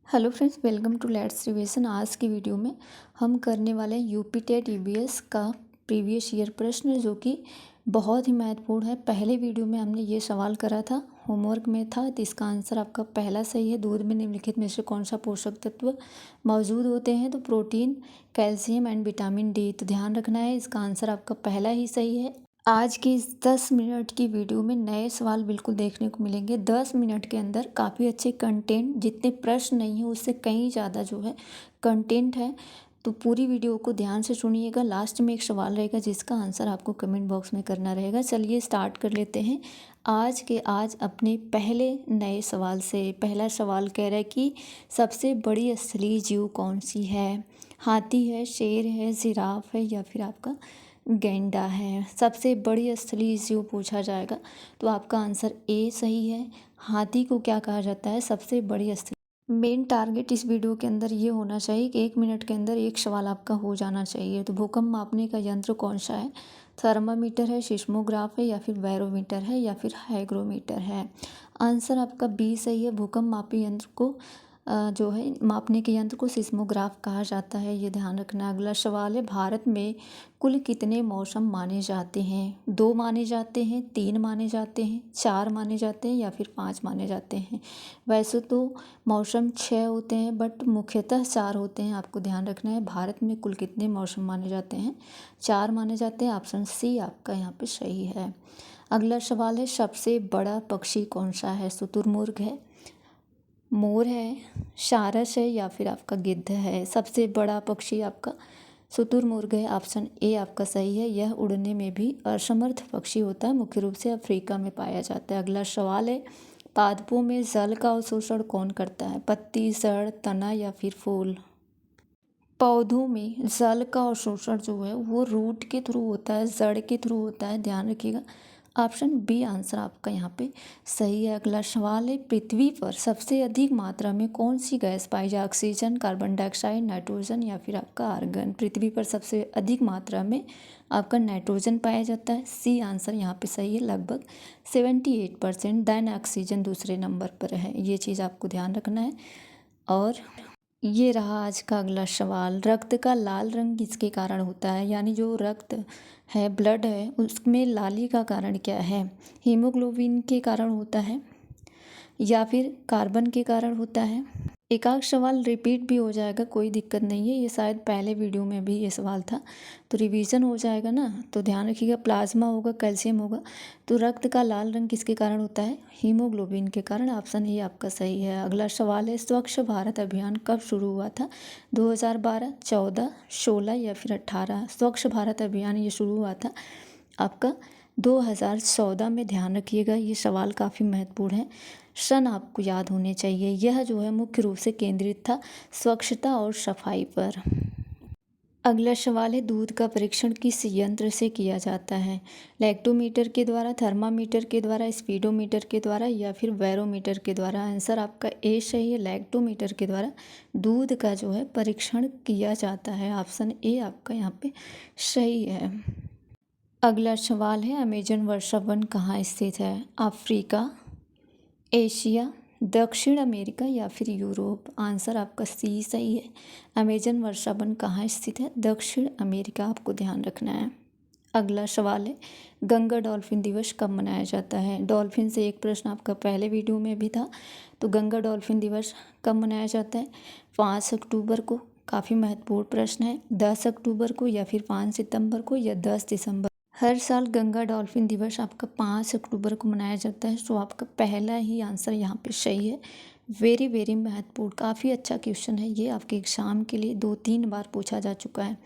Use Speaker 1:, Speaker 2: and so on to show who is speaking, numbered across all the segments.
Speaker 1: Hello friends, welcome to let's revision. आज की video में हम करने वाले हैं यूपी टेट ईवीएस का प्रीवियस ईयर प्रश्न, जो कि बहुत ही महत्वपूर्ण है। पहले वीडियो में हमने ये सवाल करा था, होमवर्क में था, तो इसका आंसर आपका पहला सही है। दूध में निम्नलिखित में से कौन सा पोषक तत्व मौजूद होते हैं? तो protein, calcium and vitamin D. तो ध्यान रखना है, इसका आंसर आपका पहला ही सही है। आज की इस 10 मिनट की वीडियो में नए सवाल बिल्कुल देखने को मिलेंगे। 10 मिनट के अंदर काफ़ी अच्छे कंटेंट, जितने प्रश्न नहीं है उससे कहीं ज़्यादा जो है कंटेंट है। तो पूरी वीडियो को ध्यान से सुनिएगा। लास्ट में एक सवाल रहेगा जिसका आंसर आपको कमेंट बॉक्स में करना रहेगा। चलिए स्टार्ट कर लेते हैं आज अपने पहले नए सवाल से। पहला सवाल कह रहा है कि सबसे बड़ी स्थलीय जीव कौन सी है? हाथी है, शेर है, जिराफ है या फिर आपका गैंडा है? सबसे बड़ी स्थलीय जीव पूछा जाएगा तो आपका आंसर ए सही है। हाथी को क्या कहा जाता है? सबसे बड़ी स्थलीय। मेन टारगेट इस वीडियो के अंदर ये होना चाहिए कि 1 मिनट के अंदर एक सवाल आपका हो जाना चाहिए। तो भूकंप मापने का यंत्र कौन सा है? थर्मामीटर है, सिस्मोग्राफ है या फिर बैरोमीटर है या फिर हाइग्रोमीटर है? आंसर आपका बी सही है। भूकंप मापी यंत्र को जो है मापने के यंत्र को सिस्मोग्राफ कहा जाता है, ये ध्यान रखना। अगला सवाल है, भारत में कुल कितने मौसम माने जाते हैं? 2 माने जाते हैं, 3 माने जाते हैं, 4 माने जाते हैं या फिर 5 माने जाते हैं? वैसे तो मौसम 6 होते हैं, बट मुख्यतः 4 होते हैं। आपको ध्यान रखना है। भारत में कुल कितने मौसम माने जाते हैं? 4 माने जाते हैं। ऑप्शन सी आपका यहाँ पे सही है। अगला सवाल है, सबसे बड़ा पक्षी कौन सा है? शुतुरमुर्ग है, मोर है, सारस है या फिर आपका गिद्ध है? सबसे बड़ा पक्षी आपका शुतुरमुर्ग है। ऑप्शन ए आपका सही है। यह उड़ने में भी असमर्थ पक्षी होता है, मुख्य रूप से अफ्रीका में पाया जाता है। अगला सवाल है, पादपों में जल का अवशोषण कौन करता है? पत्ती, जड़, तना या फिर फूल? पौधों में जल का अवशोषण जो है वो रूट के थ्रू होता है, जड़ के थ्रू होता है, ध्यान रखिएगा। ऑप्शन बी आंसर आपका यहाँ पे सही है। अगला सवाल है, पृथ्वी पर सबसे अधिक मात्रा में कौन सी गैस पाई जाए? ऑक्सीजन, कार्बन डाइऑक्साइड, नाइट्रोजन या फिर आपका आर्गन? पृथ्वी पर सबसे अधिक मात्रा में आपका नाइट्रोजन पाया जाता है, सी आंसर यहाँ पे सही है। लगभग 78%। दैन ऑक्सीजन दूसरे नंबर पर है, ये चीज़ आपको ध्यान रखना है। और ये रहा आज का अगला सवाल, रक्त का लाल रंग किसके कारण होता है? यानी जो रक्त है, ब्लड है, उसमें लाली का कारण क्या है? हीमोग्लोबिन के कारण होता है या फिर कार्बन के कारण होता है? एक आध सवाल रिपीट भी हो जाएगा, कोई दिक्कत नहीं है। ये शायद पहले वीडियो में भी ये सवाल था, तो रिवीजन हो जाएगा ना। तो ध्यान रखिएगा, प्लाज्मा होगा, कैल्शियम होगा। तो रक्त का लाल रंग किसके कारण होता है? हीमोग्लोबिन के कारण। ऑप्शन ये आपका सही है। अगला सवाल है, स्वच्छ भारत अभियान कब शुरू हुआ था? 2012, 14, 16 या फिर 18? स्वच्छ भारत अभियान ये शुरू हुआ था आपका 2014 में। ध्यान रखिएगा, ये सवाल काफ़ी महत्वपूर्ण है। सन आपको याद होने चाहिए। यह जो है मुख्य रूप से केंद्रित था स्वच्छता और सफाई पर। अगला सवाल है, दूध का परीक्षण किस यंत्र से किया जाता है? लैक्टोमीटर के द्वारा, थर्मामीटर के द्वारा, स्पीडोमीटर के द्वारा या फिर बैरोमीटर के द्वारा? आंसर आपका ए सही है। लैक्टोमीटर के द्वारा दूध का जो है परीक्षण किया जाता है। ऑप्शन ए आपका यहाँ पे सही है। अगला सवाल है, अमेजन वर्षा वन कहाँ स्थित है? अफ्रीका, एशिया, दक्षिण अमेरिका या फिर यूरोप? आंसर आपका सी सही है। अमेजन वर्षा वन कहाँ स्थित है? दक्षिण अमेरिका, आपको ध्यान रखना है। अगला सवाल है, गंगा डॉल्फिन दिवस कब मनाया जाता है? डॉल्फिन से एक प्रश्न आपका पहले वीडियो में भी था। तो गंगा डॉल्फिन दिवस कब मनाया जाता है? 5 अक्टूबर को। काफ़ी महत्वपूर्ण प्रश्न है। 10 अक्टूबर को या फिर 5 सितंबर को या 10 दिसंबर? हर साल गंगा डॉल्फिन दिवस आपका 5 अक्टूबर को मनाया जाता है। तो आपका पहला ही आंसर यहाँ पे सही है। वेरी वेरी महत्वपूर्ण, काफ़ी अच्छा क्वेश्चन है ये, आपके एग्जाम के लिए 2-3 बार पूछा जा चुका है।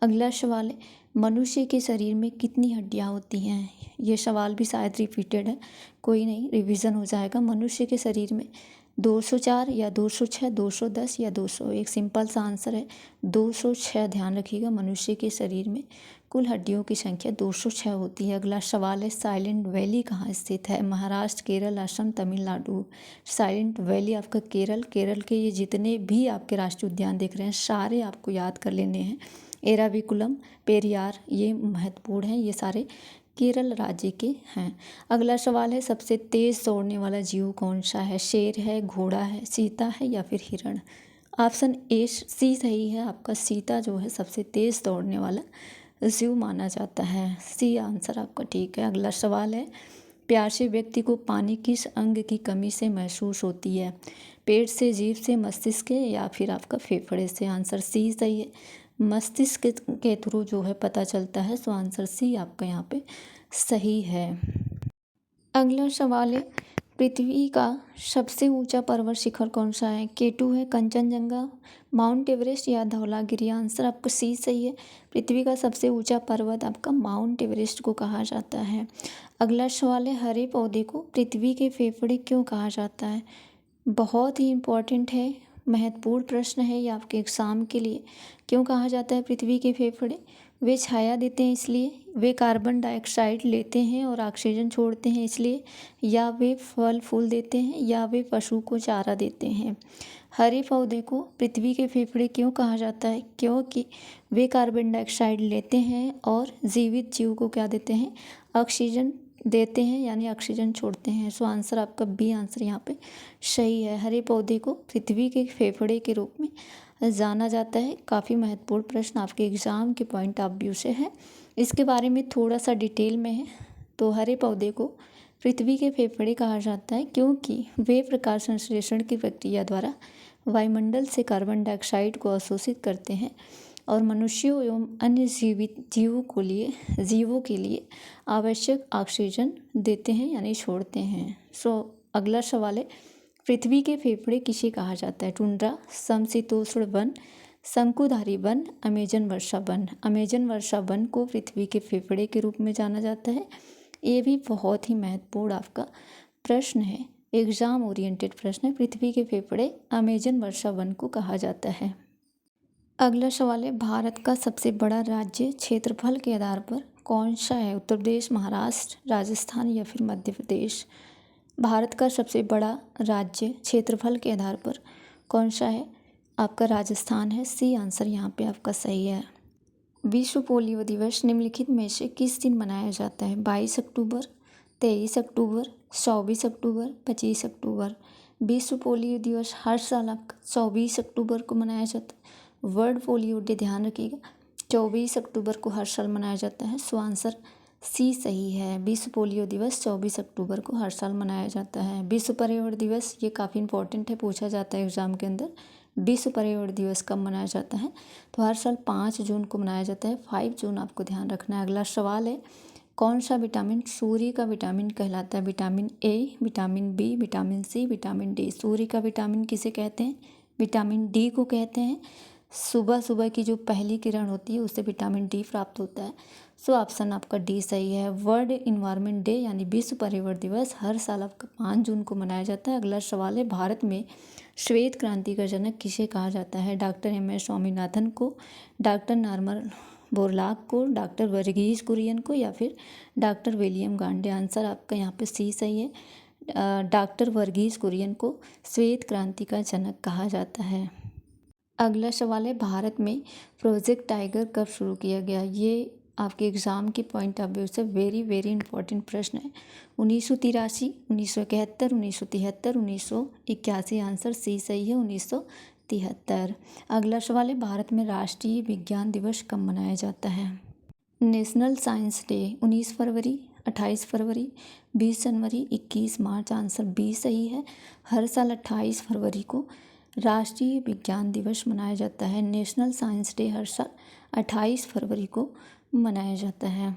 Speaker 1: अगला सवाल है, मनुष्य के शरीर में कितनी हड्डियाँ होती हैं? ये सवाल भी शायद रिपीटेड है, कोई नहीं, रिवीजन हो जाएगा। मनुष्य के शरीर में 204 या 206, 210 या 200? एक सिंपल सा आंसर है 206। ध्यान रखिएगा, मनुष्य के शरीर में कुल हड्डियों की संख्या 206 होती है। अगला सवाल है, साइलेंट वैली कहाँ स्थित है? महाराष्ट्र, केरल, असम, तमिलनाडु? साइलेंट वैली आपका केरल के ये जितने भी आपके राष्ट्रीय उद्यान दिख रहे हैं सारे आपको याद कर लेने हैं। एराविकुलम, पेरियार, ये महत्वपूर्ण हैं, ये सारे केरल राज्य के हैं। अगला सवाल है, सबसे तेज़ दौड़ने वाला जीव कौन सा है? शेर है, घोड़ा है, चीता है या फिर हिरण? ऑप्शन ए सी सही है आपका। चीता जो है सबसे तेज़ दौड़ने वाला जीव माना जाता है। सी आंसर आपका ठीक है। अगला सवाल है, प्यासे व्यक्ति को पानी किस अंग की कमी से महसूस होती है? पेट से, जीभ से, मस्तिष्क के या फिर आपका फेफड़े से? आंसर सी सही है। मस्तिष्क के थ्रू जो है पता चलता है, तो आंसर सी आपका यहाँ पे सही है। अगला सवाल है, पृथ्वी का सबसे ऊंचा पर्वत शिखर कौन सा है? केटू है, कंचनजंगा, माउंट एवरेस्ट या धौलागिरी? आंसर आपका सी सही है। पृथ्वी का सबसे ऊंचा पर्वत आपका माउंट एवरेस्ट को कहा जाता है। अगला सवाल है, हरे पौधे को पृथ्वी के फेफड़े क्यों कहा जाता है? बहुत ही इम्पोर्टेंट है, महत्वपूर्ण प्रश्न है ये आपके एग्ज़ाम के लिए। क्यों कहा जाता है पृथ्वी के फेफड़े? वे छाया देते हैं इसलिए, वे कार्बन डाइऑक्साइड लेते हैं और ऑक्सीजन छोड़ते हैं इसलिए, या वे फल फूल देते हैं, या वे पशु को चारा देते हैं? हरे पौधे को पृथ्वी के फेफड़े क्यों कहा जाता है? क्योंकि वे कार्बन डाइऑक्साइड लेते हैं और जीवित जीव को क्या देते हैं? ऑक्सीजन देते हैं, यानी ऑक्सीजन छोड़ते हैं। सो आंसर आपका बी आंसर यहाँ पे सही है। हरे पौधे को पृथ्वी के फेफड़े के रूप में जाना जाता है। काफ़ी महत्वपूर्ण प्रश्न आपके एग्ज़ाम के पॉइंट ऑफ व्यू से है। इसके बारे में थोड़ा सा डिटेल में है। तो हरे पौधे को पृथ्वी के फेफड़े कहा जाता है क्योंकि वे प्रकाश संश्लेषण की प्रक्रिया द्वारा वायुमंडल से कार्बन डाइऑक्साइड को अवशोषित करते हैं और मनुष्यों एवं अन्य जीवित जीवों के लिए आवश्यक ऑक्सीजन देते हैं, यानी छोड़ते हैं। अगला सवाल है, पृथ्वी के फेफड़े किसे कहा जाता है? टुंड्रा, समशीतोष्ण वन, शंकुधारी वन, अमेजन वर्षा वन? अमेजन वर्षा वन को पृथ्वी के फेफड़े के रूप में जाना जाता है। ये भी बहुत ही महत्वपूर्ण आपका प्रश्न है, एग्जाम ओरिएंटेड प्रश्न है। पृथ्वी के फेफड़े अमेजन वर्षा वन को कहा जाता है। अगला सवाल है, भारत का सबसे बड़ा राज्य क्षेत्रफल के आधार पर कौन सा है? उत्तर प्रदेश, महाराष्ट्र, राजस्थान या फिर मध्य प्रदेश? भारत का सबसे बड़ा राज्य क्षेत्रफल के आधार पर कौन सा है? आपका राजस्थान है। सी आंसर यहाँ पे आपका सही है। विश्व पोलियो दिवस निम्नलिखित में से किस दिन मनाया जाता है? 22 अक्टूबर, 23 अक्टूबर, 24 अक्टूबर, 25 अक्टूबर? विश्व पोलियो दिवस हर साल आपका 24 अक्टूबर को मनाया जाता है। वर्ल्ड पोलियो डे, ध्यान रखिएगा, 24 अक्टूबर को हर साल मनाया जाता है। सो आंसर सी सही है। विश्व पोलियो दिवस 24 अक्टूबर को हर साल मनाया जाता है। विश्व पर्यावरण दिवस, ये काफ़ी इंपॉर्टेंट है, पूछा जाता है एग्जाम के अंदर। विश्व पर्यावरण दिवस कब मनाया जाता है? तो हर साल 5 जून को मनाया जाता है। 5 जून आपको ध्यान रखना है। अगला सवाल है, कौन सा विटामिन सूर्य का विटामिन कहलाता है? Vitamin A, vitamin B, vitamin C, vitamin D? सूर्य का विटामिन किसे कहते हैं? विटामिन डी को कहते हैं। सुबह सुबह की जो पहली किरण होती है उससे विटामिन डी प्राप्त होता है। सो ऑप्शन आपका डी सही है। वर्ल्ड इन्वायरमेंट डे यानी विश्व पर्यावरण दिवस हर साल आपका 5 जून को मनाया जाता है। अगला सवाल है, भारत में श्वेत क्रांति का जनक किसे कहा जाता है? Doctor M S. स्वामीनाथन को, डॉक्टर नॉर्मन बोरलॉग को, डॉक्टर वर्गीज कुरियन को या फिर डॉक्टर विलियम गांधी? आंसर आपका यहाँ पे सी सही है। डॉक्टर वर्गीज कुरियन को श्वेत क्रांति का जनक कहा जाता है। अगला सवाल है, भारत में प्रोजेक्ट टाइगर कब शुरू किया गया? ये आपके एग्ज़ाम के पॉइंट ऑफ व्यू से वेरी वेरी इंपॉर्टेंट प्रश्न है। 1983, 1971, 1973, 1981? आंसर सी सही है, 1973। अगला सवाल है, भारत में राष्ट्रीय विज्ञान दिवस कब मनाया जाता है? नेशनल साइंस डे 19 फरवरी, 28 फरवरी, 20 जनवरी, 21 मार्च? आंसर बी सही है। हर साल 28 फरवरी को राष्ट्रीय विज्ञान दिवस मनाया जाता है। नेशनल साइंस डे हर साल 28 फरवरी को मनाया जाता है।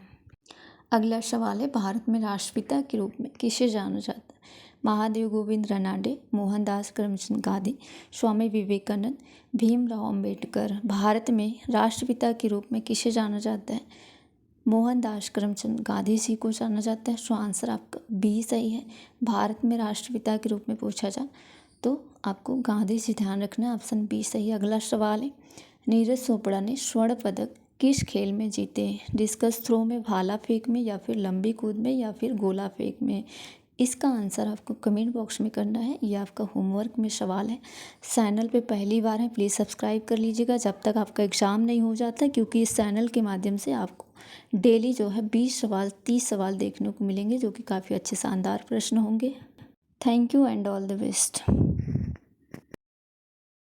Speaker 1: अगला सवाल है, भारत में राष्ट्रपिता के रूप में किसे जाना जाता है? महादेव गोविंद रानाडे, मोहनदास करमचंद गांधी, स्वामी विवेकानंद, भीमराव अंबेडकर? भारत में राष्ट्रपिता के रूप में किसे जाना जाता है? मोहनदास करमचंद गांधी जी को जाना जाता है। सो आंसर आपका बी सही है। भारत में राष्ट्रपिता के रूप में पूछा जाए तो आपको गांधी जी ध्यान रखना है, ऑप्शन बी सही है। अगला सवाल है, नीरज चोपड़ा ने स्वर्ण पदक किस खेल में जीते? डिस्कस थ्रो में, भाला फेंक में या फिर लंबी कूद में या फिर गोला फेंक में? इसका आंसर आपको कमेंट बॉक्स में करना है। ये आपका होमवर्क में सवाल है। चैनल पे पहली बार है, प्लीज़ सब्सक्राइब कर लीजिएगा जब तक आपका एग्ज़ाम नहीं हो जाता, क्योंकि इस चैनल के माध्यम से आपको डेली जो है 20 सवाल 30 सवाल देखने को मिलेंगे, जो कि काफ़ी अच्छे शानदार प्रश्न होंगे। Thank you and all the best.